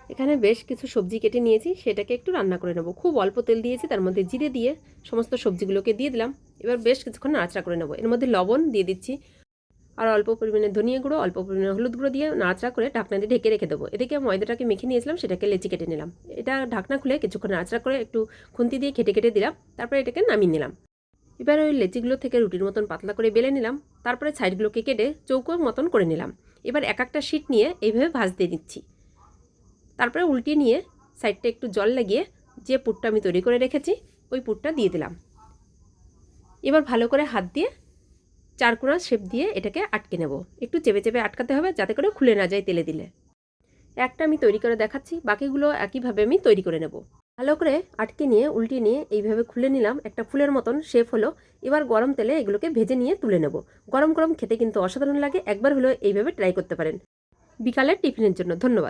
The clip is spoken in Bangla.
এখানে বেশ কিছু সবজি কেটে নিয়েছি, সেটাকে একটু রান্না করে নেব। খুব অল্প তেল দিয়েছি, তার মধ্যে জিরে দিয়ে সমস্ত সবজিগুলোকে দিয়ে দিলাম। এবার বেশ কিছুক্ষণ নাড়াচাড়া করে নেব। এর মধ্যে লবণ দিয়ে দিচ্ছি, আর অল্প পরিমাণে ধনিয়া গুঁড়ো, অল্প পরিমাণে হলুদ গুঁড়ো দিয়ে নাড়াচাড়া করে ঢাকনা দিয়ে ঢেকে রেখে দেবো। এদিকে ময়দাটাকে মেখে নিয়েছিলাম, সেটাকে লেচি কেটে নিলাম। এটা ঢাকনা খুলে কিছুক্ষণ নাড়াচাড়া করে একটু খুন্তি দিয়ে কেটে কেটে দিলাম। তারপরে এটাকে নামিয়ে নিলাম। এবার ওই লেচিগুলো থেকে রুটির মতন পাতলা করে বেলে নিলাম। তারপরে সাইডগুলোকে কেটে চৌকোর মতন করে নিলাম। এবার এক একটা শিট নিয়ে এইভাবে ভাজতে দিচ্ছি। তারপরে উল্টিয়ে নিয়ে সাইডটা একটু জল লাগিয়ে যে পুরটা আমি তৈরি করে রেখেছি ওই পুরটা দিয়ে দিলাম। এবার ভালো করে হাত দিয়ে চারকোনা শেপ দিয়ে এটাকে আটকে নেব। একটু চেপে চেপে আটকাতে হবে যাতে করে খুলে না যায় তেলে দিলে। একটা আমি তৈরি করে দেখাচ্ছি, বাকিগুলো একইভাবে আমি তৈরি করে নেব। ভালো করে আটকে নিয়ে উল্টিয়ে নিয়ে এইভাবে খুলে নিলাম। একটা ফুলের মতন শেপ হলো। এবার গরম তেলে এগুলোকে ভেজে নিয়ে তুলে নেব। গরম গরম খেতে কিন্তু অসাধারণ লাগে। একবার হলেও এইভাবে ট্রাই করতে পারেন বিকালের টিফিনের জন্য। ধন্যবাদ।